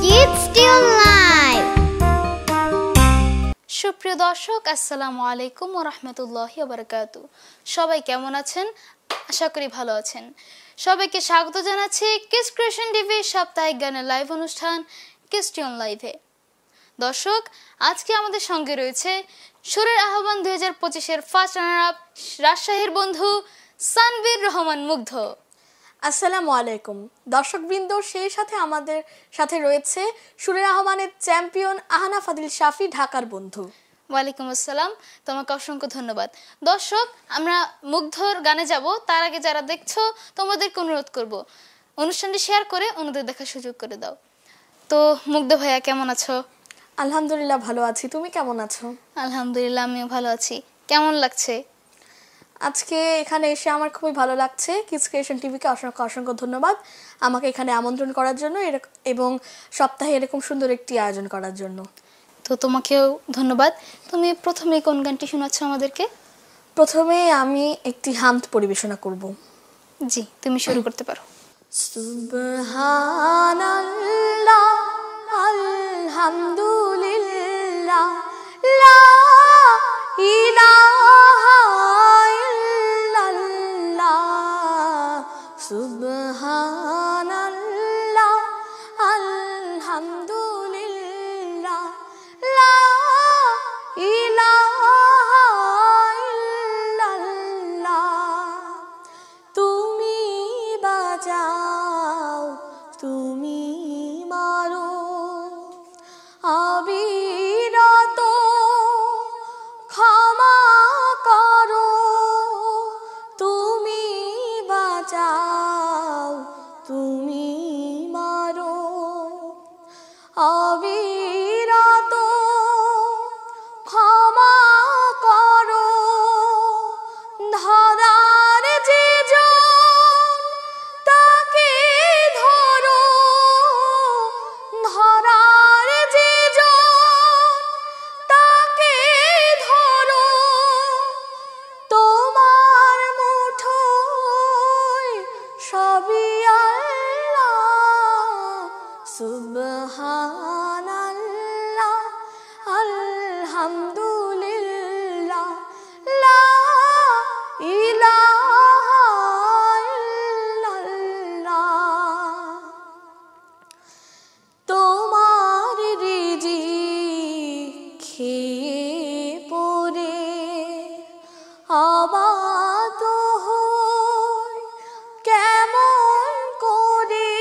Kids Still Live. সুপ্রিয় দর্শক, আসসালামু আলাইকুম ওয়া রাহমাতুল্লাহি ওয়া বারাকাতুহু। সবাই কেমন আছেন? আশা করি ভালো আছেন। সবাইকে স্বাগত জানাচ্ছি কিডস ক্রিয়েশন টিভির সাপ্তাহিক গানের লাইভ অনুষ্ঠান কিডস টিউন লাইভে। দর্শক, আজকে আমাদের সঙ্গে রয়েছে সুরের আহ্বান 2025-এর ফার্স্ট রানার আপ রাজশাহীর বন্ধু সানভীর রহমান মুগ্ধ। আসসালামু আলাইকুম দর্শকবৃন্দ, সেই সাথে আমাদের সাথে রয়েছে সুরের আহ্বানের চ্যাম্পিয়ন আহানা ফাদিল শাফি, ঢাকার বন্ধু। ওয়ালাইকুম আসসালাম, তোমাকে অসংখ্য ধন্যবাদ। দর্শক, আমরা মুগ্ধর গানে যাব, তার আগে যারা দেখছো তোমাদেরকে অনুরোধ করব অনুষ্ঠানটি শেয়ার করে অন্যদের দেখার সুযোগ করে দাও। তো মুগ্ধ ভাইয়া, কেমন আছো? আলহামদুলিল্লাহ ভালো আছি, তুমি কেমন আছো? আলহামদুলিল্লাহ, আমিও ভালো আছি। কেমন লাগছে আজকে এখানে এসে? আমার খুবই ভালো লাগছে। কিডস ক্রিয়েশন টিভিকে অসংখ্য অসংখ্য ধন্যবাদ আমাকে এখানে আমন্ত্রণ করার জন্য এবং সপ্তাহে এরকম সুন্দর একটি আয়োজন করার জন্য। তো তোমাকেও ধন্যবাদ। তুমি প্রথমে কোন গানটি শোনাচ্ছ আমাদেরকে? প্রথমে আমি একটি হামদ পরিবেশনা করব। জি, তুমি শুরু করতে পারো। সুবহানাল্লাহ আলহামদুলিল্লাহ লা ইলাহা ইল্লাল্লাহ সুবহানাল্লাহ আলহামদুলিল্লাহ লা ইলাহা ইল্লাল্লাহ তুমি বাজাও তুমি মারো অবিরত ক্ষমা করো, তুমি বাজাও তুমি মারো অবিরত ক্ষমা করো। ধরার যে জন তাকে ধরো, ধরার যে জন তাকে ধরো, তোমার মুঠোয় সবই আল্লাহ। সুবহানাল্লাহ আলহামদুলিল্লাহ লা ইলাহা ইল্লাল্লাহ তোমার রিজিক খেয়ে পড়ে আবাদ হই কেমন করে,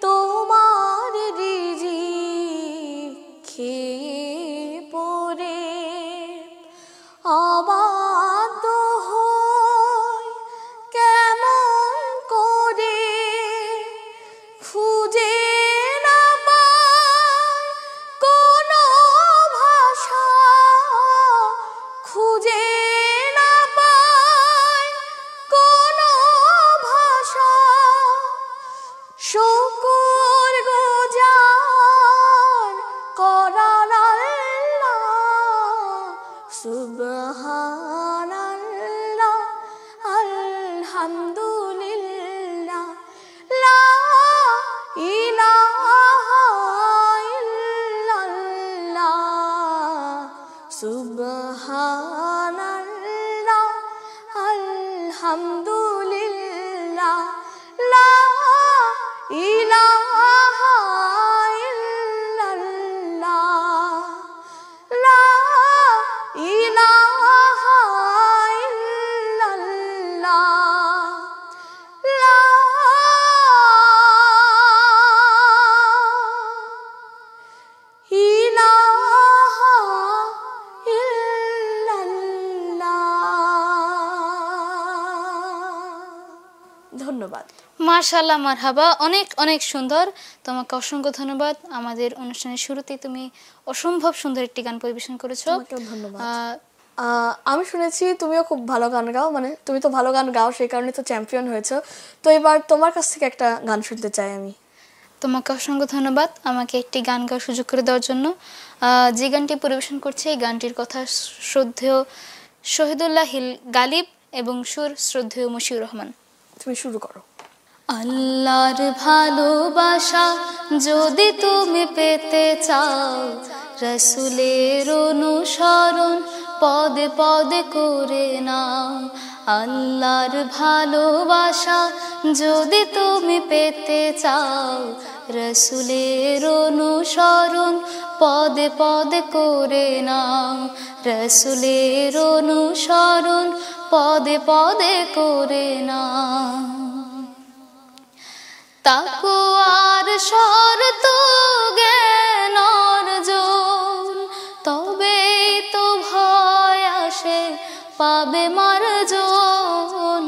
তোমার রিজিক খেয়ে পড়ে আবাদ হই কেমন করে, খুঁজে না পাই কোনো ভাষা, খুঁজে না পাই কোনো ভাষা, শুকর গুজার করার আল্লাহ। সুবহানাল্লাহ আলহামদুলিল্লাহ লা ইলাহা ইল্লাল্লাহ সুবহানাল্লাহ আলহামদুলিল্লাহ লা ইলাহা ইল্লাল্লাহ লা ইলাহা ইল্লাল্লাহ লা ইলাহা ইল্লাল্লাহ। ধন্যবাদ। মাশাআল্লাহ, মারহাবা, অনেক অনেক সুন্দর। তোমাকে অসংখ্য ধন্যবাদ। আমাদের অনুষ্ঠানের শুরুতেই তুমি অসম্ভব সুন্দর একটি গান পরিবেশন করেছো। তোমাকেও ধন্যবাদ। আমি শুনেছি তুমিও খুব ভালো গান গাও, মানে তুমি তো ভালো গান গাও, সেই কারণে তো চ্যাম্পিয়ন হয়েছো। তো এবার তোমার কাছ থেকে একটা গান শুনতে চাই আমি। তোমাকে অসংখ্য ধন্যবাদ আমাকে একটি গান গাওয়ার সুযোগ করে দেওয়ার জন্য। যে গানটি পরিবেশন করছে এই গানটির কথা শ্রদ্ধেয় শহীদুল্লাহ গালিব এবং সুর শ্রদ্ধেয় মশিউর রহমান। তুমি শুরু করো। আল্লাহর ভালোবাসা যদি তুমি পেতে চাও, রাসূলের অনুসরণ পদে পদে করে নাও। আল্লাহর ভালোবাসা যদি তুমি পেতে চাও, রাসূলের অনুসরণ পদে পদে করে নাও। রাসূলের অনুসরণ পদে পদে করে নাও। তাকওয়ার শর্ত জ্ঞান অর্জন, তবেই তো ভয় আসে পাবে মার্জন,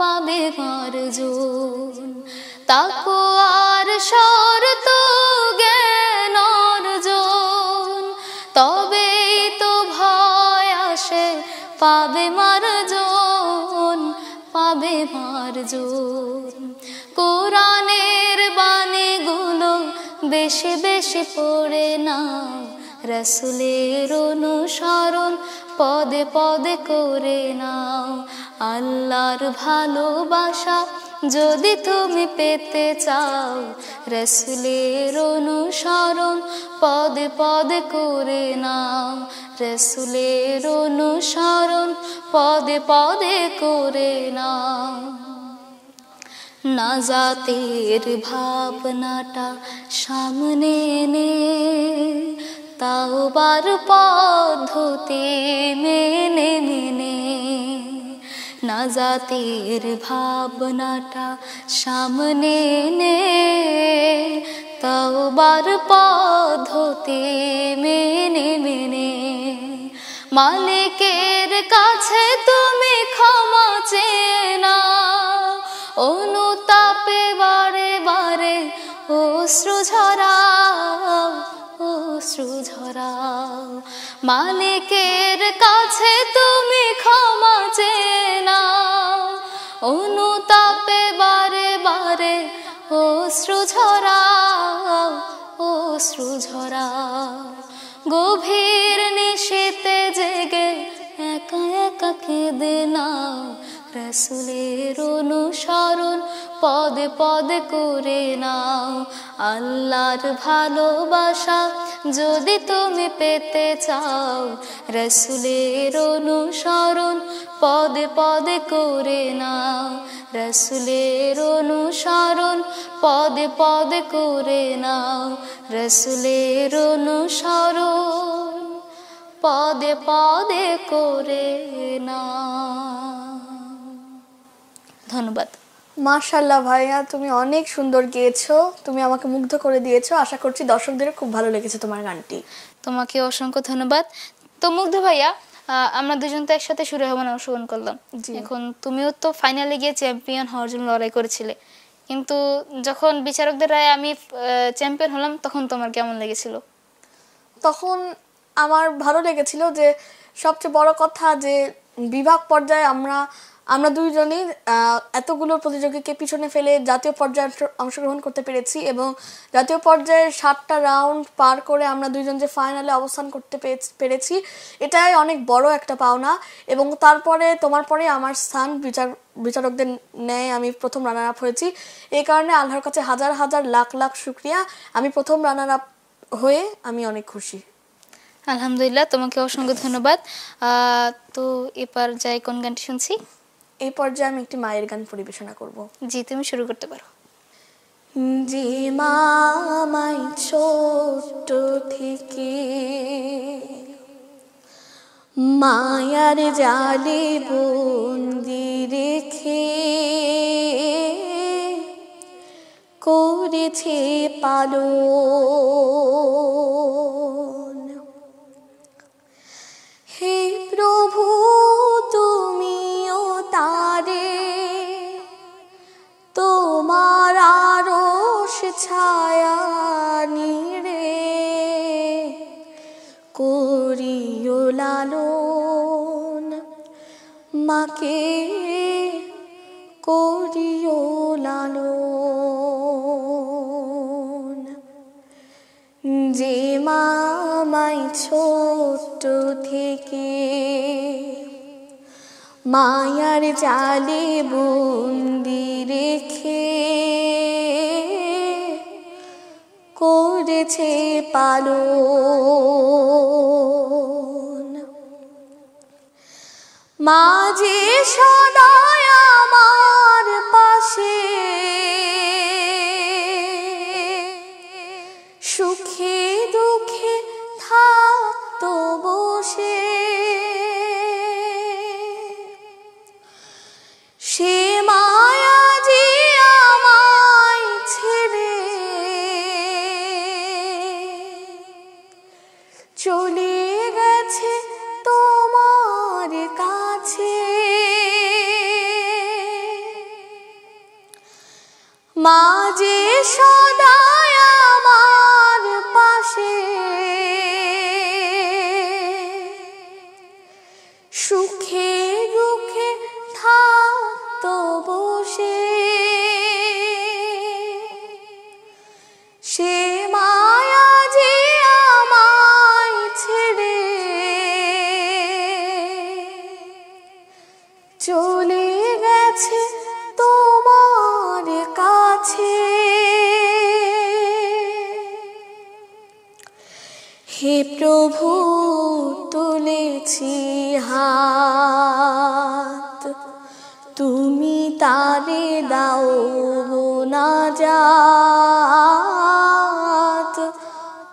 পাবে মার্জন। তাকওয়ার শর্ত জ্ঞান অর্জন, তবেই তো ভয় আসে পাবে মার্জন, পাবে মার্জন। কোরআনের বাণীগুলো বেশি বেশি পড়ে নাও, রাসূলের অনুসরণ পদে পদে করে নাও। আল্লাহর ভালোবাসা যদি তুমি পেতে চাও, রাসূলের অনুসরণ পদে পদে করে নাও। রাসূলের অনুসরণ পদে পদে করে নাও। নাজাতের ভাবনাটা সামনে এনে তাওবার পদ্ধতি মেনে মেনে, নাজাতের ভাবনাটা সামনে এনে তাওবার পদ্ধতি মেনে মেনে, মালিকের কাছে তুমি ক্ষমা চেয়ে নাও। অনুতাপে বারে বারে অশ্রু ঝরাও, অশ্রু ঝরাও। মালিকের কাছে তুমি ক্ষমা চেয়ে নাও। অনুতাপে বারে বারে অশ্রু ঝরাও, অশ্রু ঝরাও। গভীর নিশীতে জেগে একা একা কেঁদে নাও, রাসূলের অনুসরণ পদে পদে করে নাও। আল্লাহর ভালোবাসা যদি তুমি পেতে চাও, রাসূলের অনুসরণ পদে পদে করে নাও। রাসূলের অনুসরণ পদে পদে করে নাও। রাসূলের অনুসরণ পদে পদে করে নাও। ধন্যবাদ। মাশাআল্লাহ ভাইয়া, তুমি অনেক সুন্দর গেয়েছো, তুমি আমাকে মুগ্ধ করে দিয়েছো। আশা করছি দর্শকদের খুব ভালো লেগেছে তোমার গানটি। তোমাকে অসংখ্য ধন্যবাদ। তো মুগ্ধ ভাইয়া, আমরা দুজন তো একসাথে সুরে হবেন অংশগ্রহণ করলাম। এখন তুমিও তো ফাইনালে গিয়ে চ্যাম্পিয়ন হওয়ার জন্য লড়াই করেছিলে, কিন্তু যখন বিচারকদের রায়ে আমি চ্যাম্পিয়ন হলাম, তখন তোমার কেমন লেগেছিল? তখন আমার ভালো লেগেছিল যে সবচেয়ে বড় কথা যে বিভাগ পর্যায়ে আমরা দুইজনই এতগুলো প্রতিযোগীকে পিছনে ফেলে জাতীয় পর্যায়ে অংশগ্রহণ করতে পেরেছি, এবং জাতীয় পর্যায়ে 7টা রাউন্ড পার করে আমরা দুইজন যে ফাইনালে অবস্থান করতে পেরেছি, এটাই অনেক বড় একটা পাওনা। এবং তারপরে তোমার পরে আমার স্থান বিচারকদের ন্যায় আমি প্রথম রানার আপ হয়েছি। এই কারণে আল্লাহর কাছে হাজার হাজার লাখ লাখ শুকরিয়া। আমি প্রথম রানার আপ হয়ে আমি অনেক খুশি। আলহামদুলিল্লাহ, তোমাকে অসংখ্য ধন্যবাদ। তো এবার যাই, কোন গানটি শুনছি? এই পর্যায়ে আমি একটি মায়ের গান পরিবেশনা করব। জি, তুমি শুরু করতে পারো। যে মা আমায় ছোট থেকে মায়ার জালে বন্দি রেখে করেছে পালন, হে প্রভু তুমিও তারে তোমার আরশ ছায়া নিড়ে করিও লালন, মাকে করিও লালন। যে মা আমায় ছোট থেকে মায়ার জালে বন্দি রেখে করেছে পালন। মা যে সদাই আমার পাশে, সুখে দুঃখে থাকতো বসে, সে মায়া যে আমায় ছেড়ে চলে গেছে তোমার কাছে। মা যে সদাই আমার পাশে, সুখে দুঃখে থাকতো বসে, সে মায়া যে আমায় ছেড়ে চলে গেছে তোমার কাছে। হে প্রভু তুলেছি হাত, তুমি তারে দাও মুনাজাত,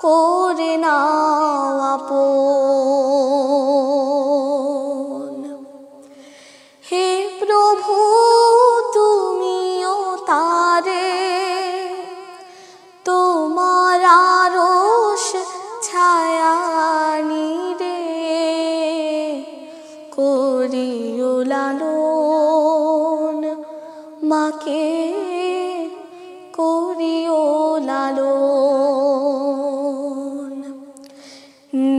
করে নাও আপন। হে প্রভু তুমিও তারে তোমার আরশ ছায়া নিরে করিও লালন, মাকে করিও লালন।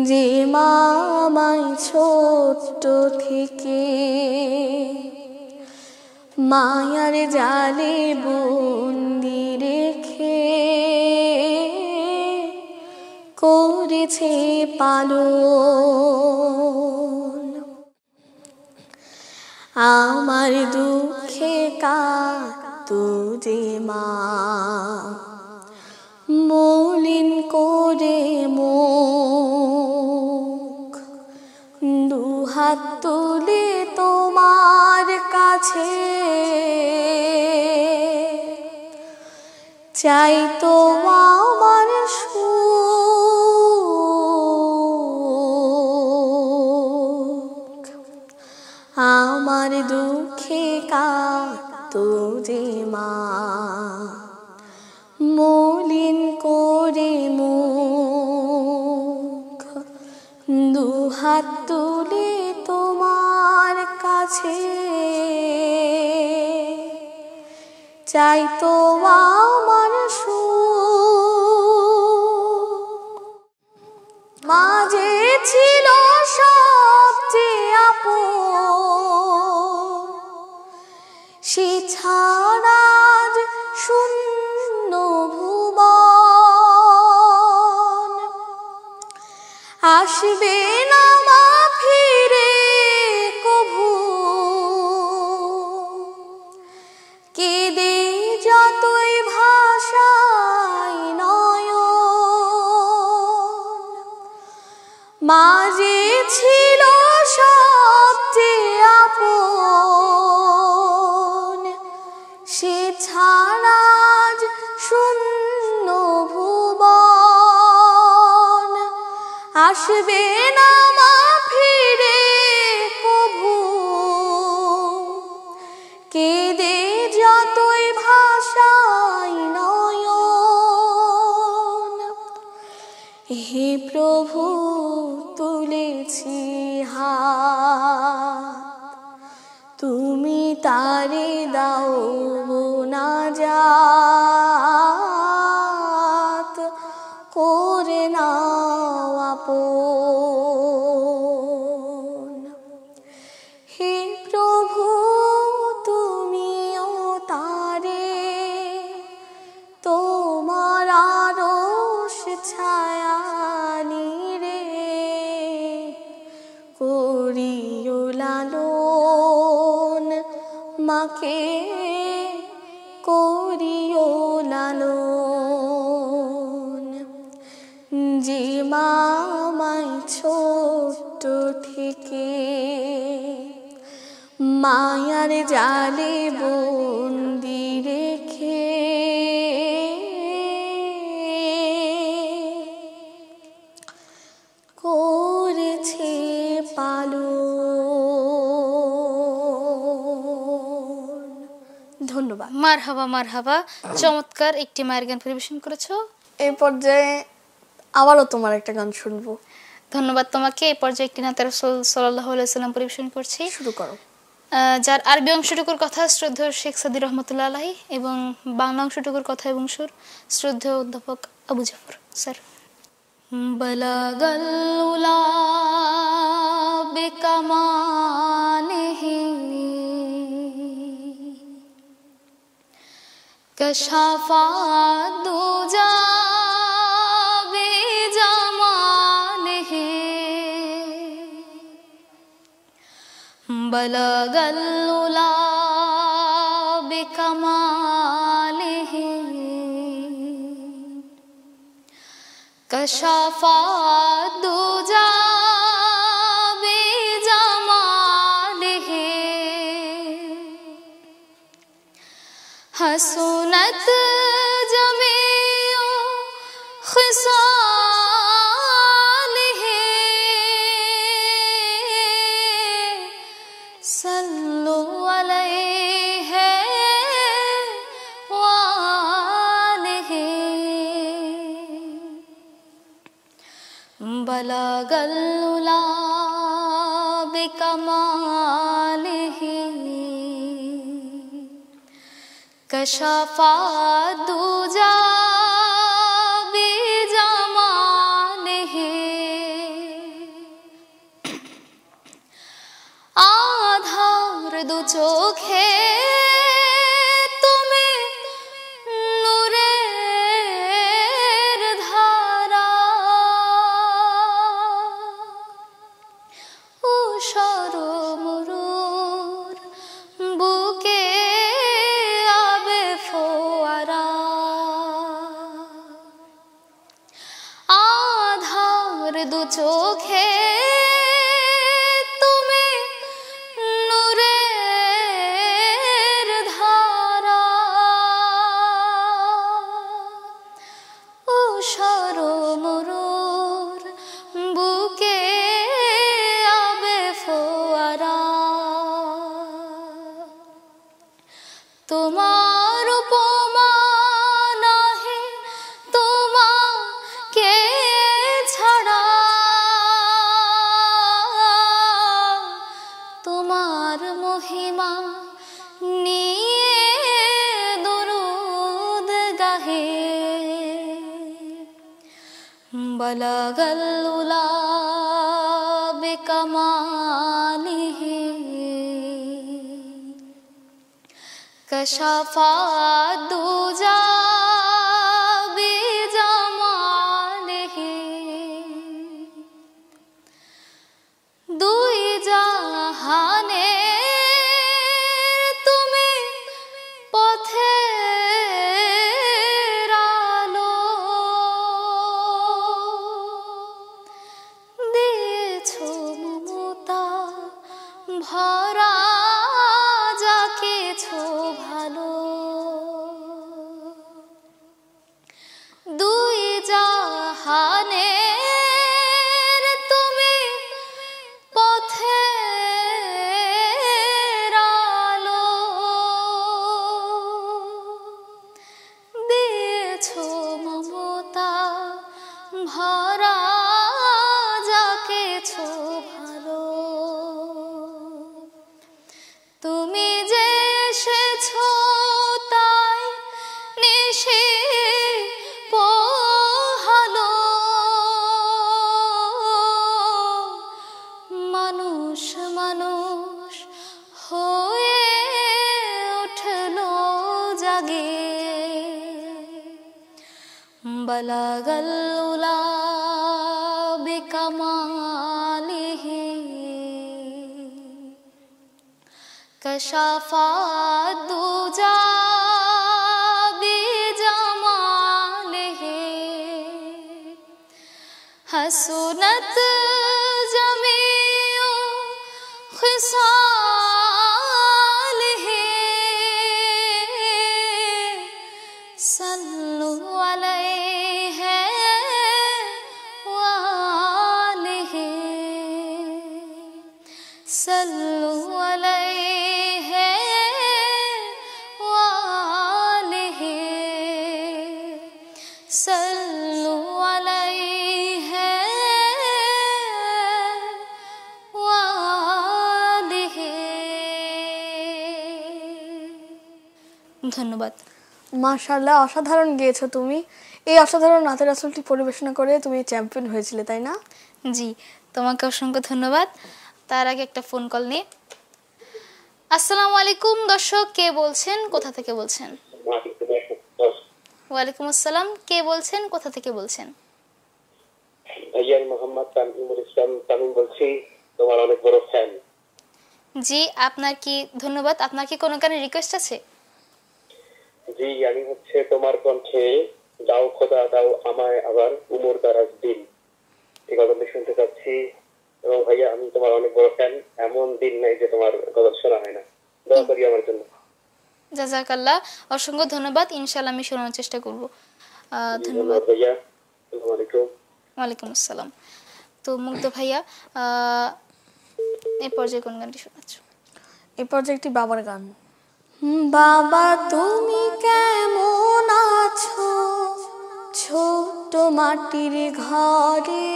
যে মা আমায় ছোট্ট থেকে মায়ার জালে বন্দি রেখে করেছে পালন। আমার দুঃখে কাঁদতো যে মা, মলিন করে মুখ, দুহাত তুলে তোমার কাছে চাইতো আমার সুখ। আমার দুঃখে কাঁদতো যে মা, মলিন করে মুখ, দুহাত তুলে তোমার কাছে চাইতো আমার সুখ। মা যে ছিল সবচেয়ে আপন, সে ছাড়া আজ শূন্য ভুবন। আসবে না মা ফিরে কভু, কেঁদে যতই ভাষায় নয়ন। মা যে ছিল সবচেয়ে আপন, সে ছাড়া আজ শূন্য ভুবন। আসবে না মা ফিরে কভু, কেঁদে যতই ভাষায় নয়ন। হে প্রভু তুলেছি হাত, তুমি তারে দাও মুনাজাত, করে নাও আপন। হে প্রভু তুমিও তারে তোমার আরশ ছায়া নিরে করিও লালন, মাকে করিও লালন। মায়ার জালে বন্দি রেখে করেছে পালন। ধন্যবাদ। মারহাবা মারহাবা, চমৎকার একটি মায়ের গান পরিবেশন করেছো। এই পর্যায়ে আবারও তোমার একটা গান শুনবো। ধন্যবাদ তোমাকে। এই পর্যায়ে একটি নাতে রাসূল সাল্লাল্লাহু আলাইহি ওয়াসাল্লাম পরিবেশন করছি। শুরু করো। যার আরবি অংশটুকুর কথা শ্রদ্ধেয় শেখ সাদী রহমতুল্লাহ আলাইহি এবং বাংলা অংশটুকুর কথা এবং সুর শ্রদ্ধেয় অধ্যাপক আবু জাফর স্যার। বালাগাল উলা বিকামালিহি কশাফা দুজা বিজামালিহি বালাগাল উলা বিকামালিহি কশাফা দুজা বিজামালিহি হসুনত জমিউ খিসালিহি সল্লু আলাইহি ওয়ালিহি বালাগাল উলা বিকামালিহি কশাফা দুজা বিজামালিহি আধার দু চোখে তুমি নূরের ধারা উষর মরুর বুকে আবে ফোয়ারা আধার দু চোখে তুমি নূরের ধারা উষর মরুর বুকে আবে ফোয়ারা তোমার উপমা নাহি তোমাকে ছাড়া তোমার মহিমা নিয়ে দরুদ গাহে বালাগাল উলা বিকামালিহি কশাফা দুজা বিজামালিহি দুই জাহানে তুমি পথের আলো দিয়েছো মমতা ভরা যাকেছো ভালো দুই জাহানে তুমি পথের আলো দিয়েছো মমতা ভরা যাকেছো ভালো তুমি যে এসেছো তাই নিশি পোহালো মানুষ মানুষ হয়ে উঠলো জাগে বালাগাল উলা বিকামালিহি কশাফা দুজা বিজামালিহি हसनत जमीउ खिसालिही सल्लु अलैहि वालिहि सल्लु अलैहि वालिहि सल्लु अलैहि वालिहि। ধন্যবাদ। মাশাআল্লাহ, অসাধারণ গেয়েছো তুমি। এই অসাধারণ নাতের আসলটি পরিবেশনা করে তুমি চ্যাম্পিয়ন হয়েছিলে, তাই না? জি, তোমাকে অসংখ্য ধন্যবাদ। তার আগে একটা ফোন কল নিয়ে। আসসালামু আলাইকুম দর্শক, কে বলছেন, কোথা থেকে বলছেন? ওয়ালাইকুম আসসালাম, কে বলছেন, কোথা থেকে বলছেন? ভাইয়া মোহাম্মদ তামিমুল ইসলাম তামিম বলছি, তোমার অনেক বড় ফ্যান। জি, আপনার কি ধন্যবাদ। আপনার কি কোনো গানের রিকোয়েস্ট আছে? জি, আমি হচ্ছে তোমার কণ্ঠে দাও খোদা দাও আমায় আবার উমর দারাজ দিন, এই গজলটি শুনতে চাচ্ছি। এবং ভাইয়া আমি তোমার অনেক বড় ফ্যান, এমন দিন নাই যে তোমার গজল শোনা হয় না। দোয়া করি আমার জন্য। জাযাকাল্লাহ, অসংখ্য ধন্যবাদ। ইনশাআল্লাহ আমি শোনার চেষ্টা করব। ধন্যবাদ ভাইয়া। আসসালামু আলাইকুম। ওয়ালাইকুম আসসালাম। তো মুগ্ধ ভাইয়া, এই পর্যায়ে কোন গানটি শোনাচ্ছ? এই পর্যায়ে একটি বাবার গান। বাবা তুমি কেমন আছো ছোট্ট মাটির ঘরে,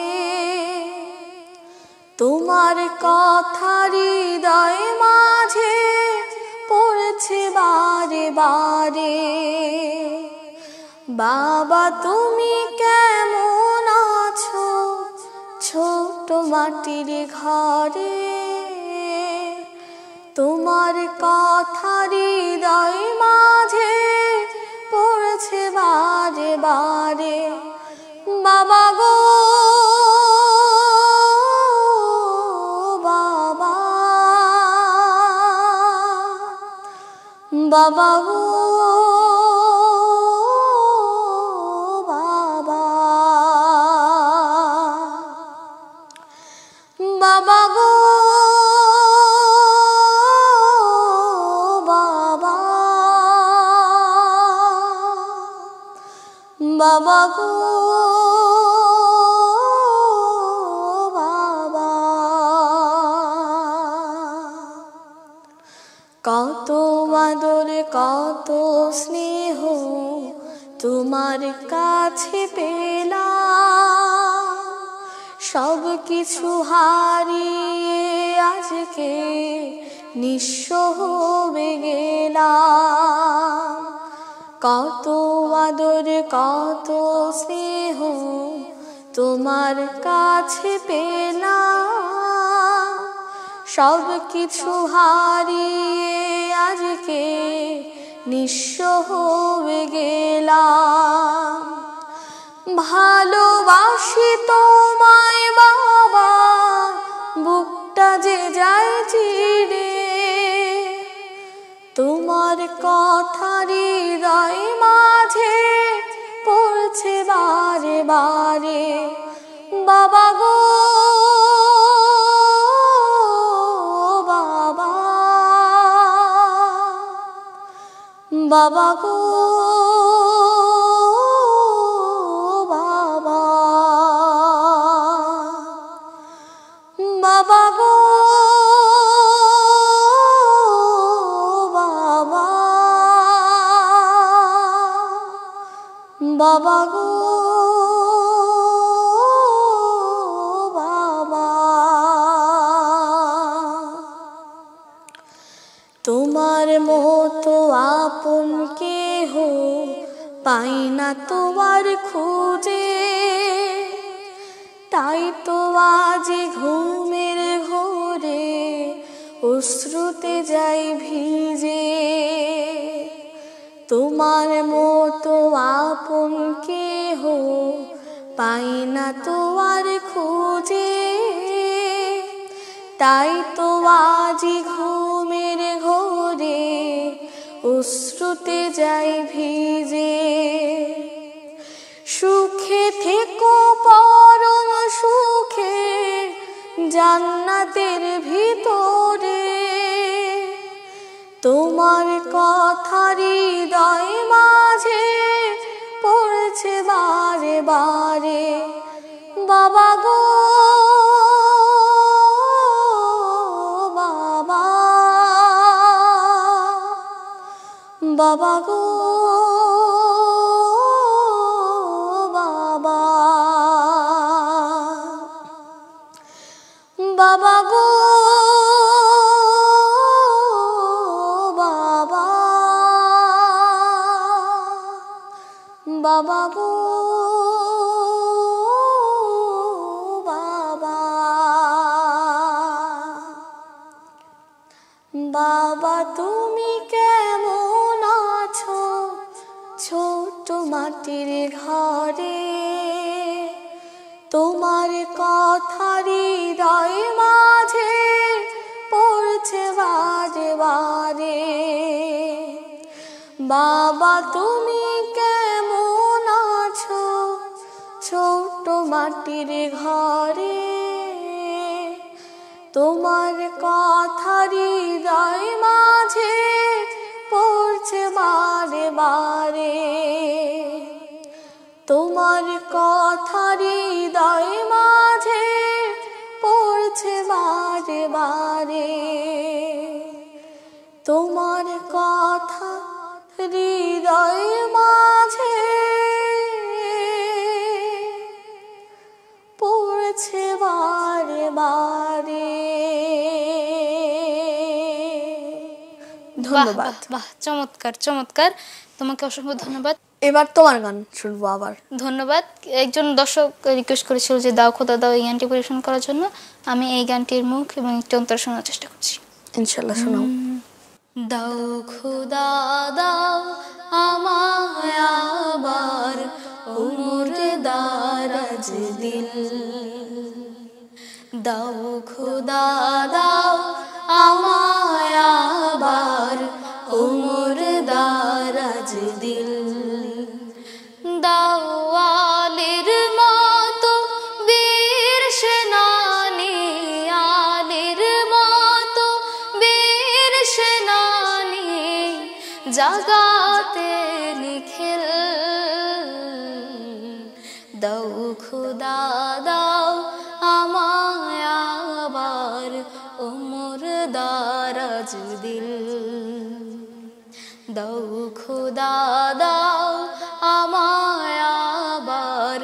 তোমার কথা হৃদয় মাঝে পড়ছে বারে বারে। বাবা তুমি কেমন আছো ছোট্ট মাটির ঘরে, তোমার কথা হৃদয় মাঝে পড়ছে বারে বারে। বাবা গো বাবা, বাবা গো বাবা, বাবা গো বাবা গো বাবা। কত আদর কত স্নেহ তোমার কাছে পেলাম, সব কিছু হারিয়ে আজকে নিঃস্ব হয়ে গেলাম। কত আদর কত স্নেহ তোমার কাছে পেলাম, সব কিছু হারিয়ে আজকে নিঃস্ব হয়ে গেলাম। ভালোবাসি তোমায় বাবা, বুকটা যে যায় চিরে, তোমার কথা হৃদয় মাঝে পড়ছে বারে বারে। বাবা গো বাবা, বাবা গো বাবা, বাবা গো বাবা গো বাবা। তোমার মতো আপন কেহ পাই না তোমার খুঁজে, তাই তো আজ ঘুমের ঘোরে অশ্রুতে যাই ভিজে। তোমার মতো আপন কেহ পাই না তোমার খুঁজে, তাই তো আজি ঘুমের ঘোরে অশ্রুতে যাই ভিজে। সুখে থেকো পরম সুখে জান্নাতের ভিতরে, তোমার কথা হৃদয় মাঝে বাবা গো বাবা, বাবা গো বাবা, বাবা গো বাবা, বাবা তুমি কেমন আছো ছোট মাটির ঘরে, তোমার কথা হৃদয় মাঝে পড়ছে বারে বারে। বাবা তুমি কেমন আছো ছোট মাটির ঘরে, তোমার কথা হৃদয় মাঝে পড়ছে বারে বারে, তোমার কথা হৃদয় মাঝে পড়ছে বারে বারে, তোমার কথা হৃদয় মাঝে পড়ছে বারে বারে। ধন্যবাদ। বাহ, চমৎকার চমৎকার, তোমাকে অসংখ্য ধন্যবাদ। এবার তোমার গান শুনবো আবার। ধন্যবাদ। একজন দর্শক রিকোয়েস্ট করেছিল যে দাও খোদা দাও এই গানটি পরিবেশন করার জন্য। আমি এই গানটির মুখ এবং একটি অন্তর শোনার চেষ্টা করছি। ইনশাআল্লাহ শোনাও। দাও খোদা দাও আমায় আবার উমর দারাজ দিল, দাও খোদা দাও আমায় আবার উমর দারাজ দিল, দাও আলীর মতো বীর সেনানী, আলীর মতো বীর সেনানী জাগাতে নিখিল, দাও খোদা দাও আমায় আবার উমর দারাজ দিল, দাও খোদা দাও আমায় আবার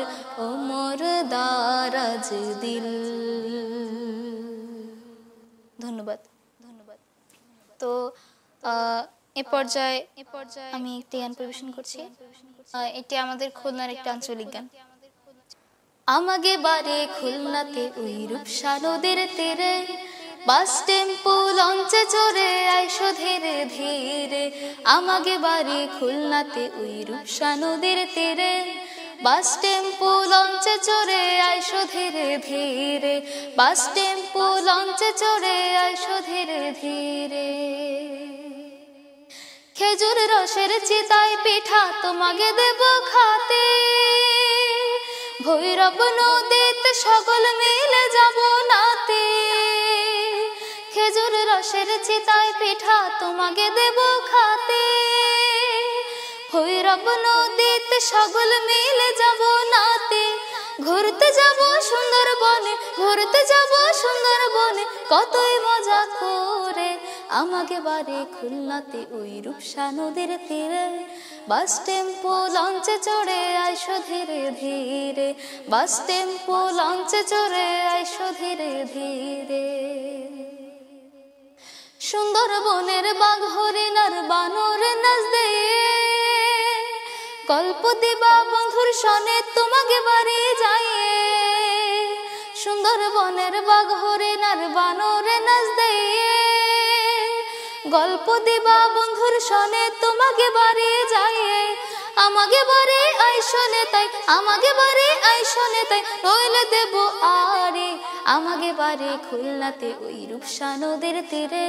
উমর দারাজ দিল। ধন্যবাদ ধন্যবাদ। তো এ পর্যায়ে আমি একটি গান পরিবেশন করছি। এটি আমাদের খুলনার একটি আঞ্চলিক গান। আমাগে বারে খুলনাতে ওই রূপসা নদীর তীরে, বাস টেম্পো লঞ্চে চড়ে আইসো ধীরে ধীরে, আমাগে বাড়ি খুলনাতে ওই রূপসা নদীর তীরে, বাস টেম্পো লঞ্চে চড়ে আইসো ধীরে ধীরে, বাস টেম্পো লঞ্চে চড়ে আইসো ধীরে ধীরে, খেজুর রসের চিতায় পিঠা তোমাকে দেব খাতে, ভৈরব নদীতে সকল মিলে যাব নাতে, খেজুর রসের চিতায় পিঠা তোমাকে দেব খাতে, ভৈরব নদীতে সকল মিলে যাব নাতে, ঘুরতে যাব সুন্দরবনে, ঘুরতে যাব সুন্দরবনে কতই মজা করে, আমাকে বাড়ি খুলনাতে ওই রূপসা নদীর তীরে, বাস টেম্পো লঞ্চে চড়ে আইসো ধীরে ধীরে, বাস টেম্পো লঞ্চে চড়ে আইসো ধীরে ধীরে, সুন্দরবনের বাঘ হরিণ আর বানর নাচ দিয়ে, গল্প দিবা বন্ধুর সনে তোমাকে বাড়ি যাইয়ে, সুন্দরবনের বাঘ হরিণ আর বানর নাচ দিয়ে, গল্প দিবা বন্ধুর সনে তোমাকে বাড়ি যাইয়ে, আমাকে বাড়ি আইসনে তাই, আমাকে বাড়ি আইসনে তাই রইলে দেব আরে, আমাকে বাড়ি খুলনাতে ওই রূপসা নদীর তীরে,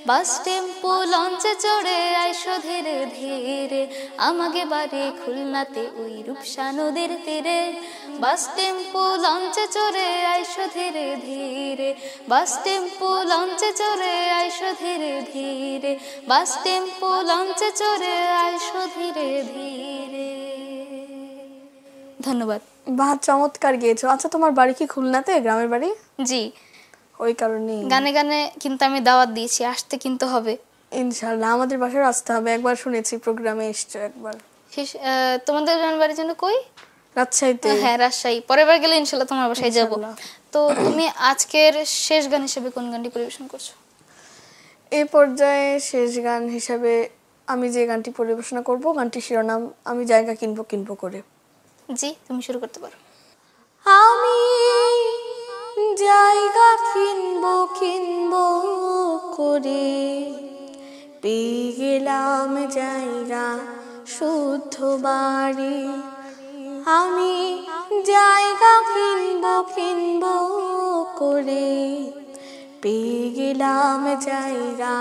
বাস টেম্পো লঞ্চে চড়ে আইসো ধীরে ধীরে, আমাকে বাড়ি খুলনাতে ওই রূপসা নদীর তীরে, বাস টেম্পো লঞ্চে চড়ে আইসো ধীরে ধীরে, বাস টেম্পো লঞ্চে চড়ে আইসো ধীরে ধীরে, বাস টেম্পো লঞ্চে চড়ে আইসো ধীরে ধীরে। ধন্যবাদ। বাহ, চমৎকার গেয়েছো। আচ্ছা, তোমার বাড়ি কি খুলনাতে, গ্রামের বাড়ি? জি, ওই কারণে গানে গানে কিন্তু আমি দাওয়াত দিয়েছি, আসতে কিন্তু হবে। ইনশাআল্লাহ আমাদের বাসায় আসতে হবে, একবার শুনেছি প্রোগ্রামে এসছো একবার। তোমাদের গ্রামের বাড়ির জন্য কই? রাজশাহীতে। হ্যাঁ রাজশাহী, পরের বার গেলে ইনশাআল্লাহ তোমার বাসায় যাব। ইনশাআল্লাহ। তো তুমি আজকের শেষ গান হিসেবে কোন গানটি পরিবেশন করছো? এই পর্যায়ে শেষ গান হিসাবে আমি যে গানটি পরিবেশনা করব, গানটির শিরোনাম আমি জায়গা কিনবো কিনবো করে। জি, তুমি শুরু করতে পারো। আমি জায়গা কিনবো কিনবো করে, পেয়ে গেলাম জায়গা শুদ্ধ বাড়ি। আমি জায়গা কিনবো কিনবো করে, পেয়ে গেলাম জায়গা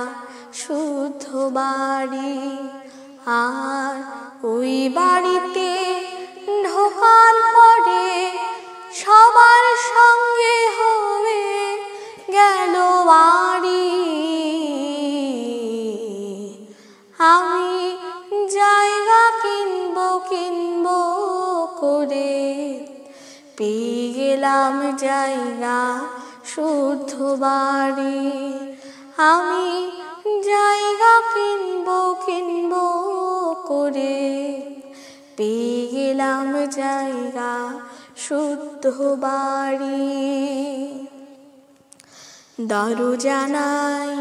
শুদ্ধ বাড়ি। আর ওই বাড়িতে ঢোকার পরে সবার সঙ্গে হবে গেল বাড়ি। আমি জায়গা কিনবো কিনবো করে, পেয়ে গেলাম জায়গা শুদ্ধ বাড়ি। আমি জায়গা কিনবো কিনবো করে, পেয়ে গেলাম জায়গা শুদ্ধ বাড়ি। দরজা নাই,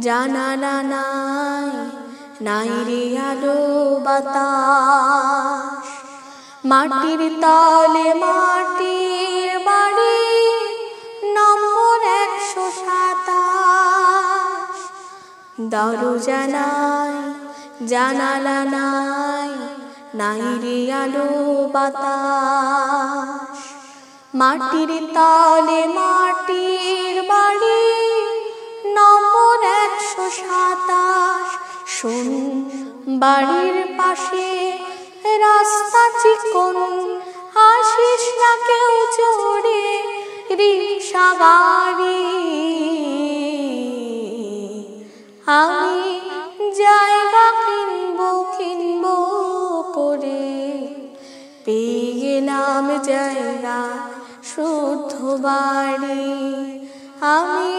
জানালা নাই, নাই রে আলো বাতাস। মাটির তলে মাটির বাড়ি, নম্বর 127। দরজা নাই, জানালা নাই, নাই রে আলো বাতাস। মাটির তলে মাটির বাড়ি, নম্বর 127। শোন, বাড়ির পাশে রাস্তা চিকন, আসিস না কেউ চড়ে রিক্সা গাড়ি। আমি জায়গা কিনবো কিনবো করে, পেয়ে গেলাম জায়গা শুদ্ধ বাড়ি। আমি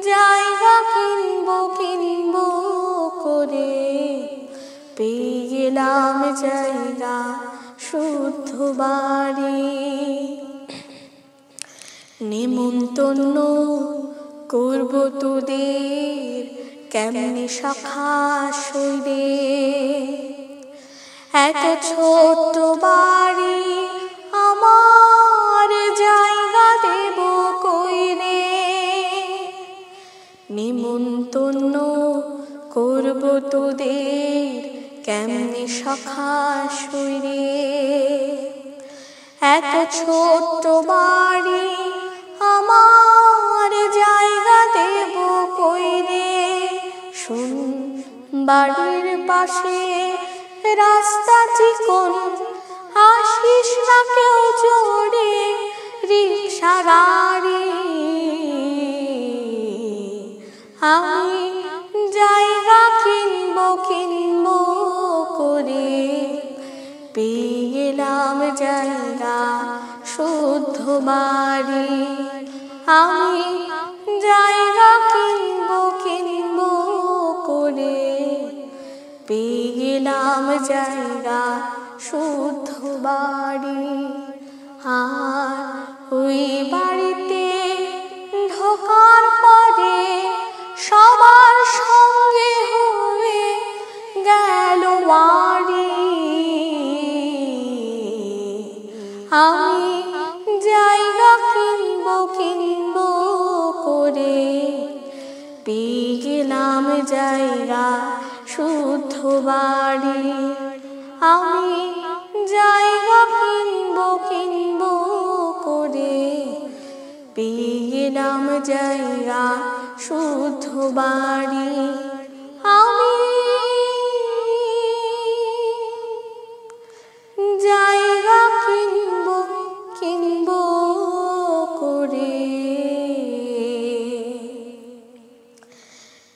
জায়গা কিনবো কিনবো করে, পেয়ে গেলাম জায়গা শুদ্ধ বাড়ি। নেমন্তন্ন করবো তোদের কেমনে সখা সইরে, এক ছোট্ট বাড়ি আমার জায়গা দেব কইরে। নিমন্তন্ন করবো তোদের কেমনে সখা সইরে, এক ছোট্ট বাড়ি আমার জায়গা দেব কইরে। শুন, বাড়ির পাশে রাস্তা চিকন, আসিস না কেউ চড়ে রিক্সা গাড়ি। আমি জায়গা কিনবো কিনবো করে, পেয়ে গেলাম জায়গা শুদ্ধ বাড়ি। আমি জায়গা কিনবো কিনবো করে, পেয়ে গেলাম জায়গা শুদ্ধ বাড়ি। আর ওই বাড়িতে ঢোকার পরে সবার সঙ্গে হবে গেল বাড়ি। আমি জায়গা কিনবো কিনবো করে, পেয়ে গেলাম জায়গা শুদ্ধ বাড়ি। আমি জায়গা কিনবো কিনবো করে, পেয়ে গেলাম জায়গা শুদ্ধ বাড়ি। আমি জায়গা কিনবো কিনবো করে,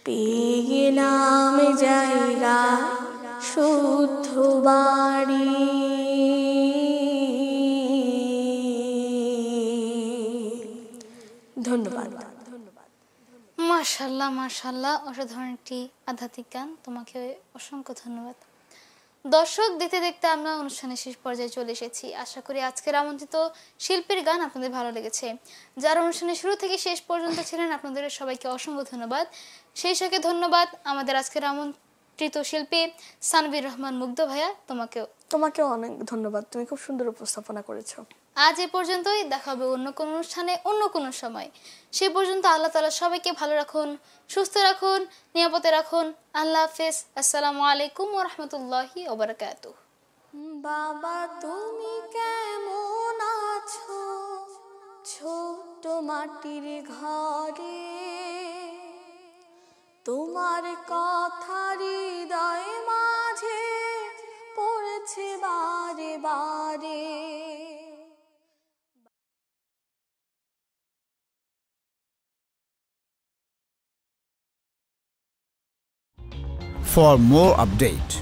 পেয়ে গেলাম জায়গা শুদ্ধ বাড়ি। ধন্যবাদ। মাশাআল্লাহ মাশাআল্লাহ, অসাধারণ একটি আধ্যাত্মিক গান, তোমাকে অসংখ্য ধন্যবাদ। দর্শক, দেখতে দেখতে আমরা অনুষ্ঠানের শেষ পর্যায়ে চলে এসেছি। আশা করি আজকের আমন্ত্রিত শিল্পীর গান আপনাদের ভালো লেগেছে। যারা অনুষ্ঠানের শুরু থেকে শেষ পর্যন্ত ছিলেন আপনাদের সবাইকে অসংখ্য ধন্যবাদ। সেই সাথে ধন্যবাদ আমাদের আজকের আমন্ত্রিত শিল্পী সানভীর রহমান মুগ্ধ ভাইয়া, তোমাকেও অনেক ধন্যবাদ, তুমি খুব সুন্দর উপস্থাপনা করেছো। আজ এ পর্যন্তই, দেখা হবে অন্য কোনো অনুষ্ঠানে অন্য কোনো সময়। সে পর্যন্ত আল্লাহ তাআলা সবাইকে ভালো রাখুন, সুস্থ রাখুন, নিরাপদে রাখুন। আল্লাহ হাফেজ। আসসালামু আলাইকুম ওয়া রাহমাতুল্লাহি ওয়া বারাকাতুহু। বাবা তুমি কেমন আছো ছোট্ট মাটির ঘরে, তোমার কথা হৃদয় মাঝে পড়েছে বারে বারে। For more update,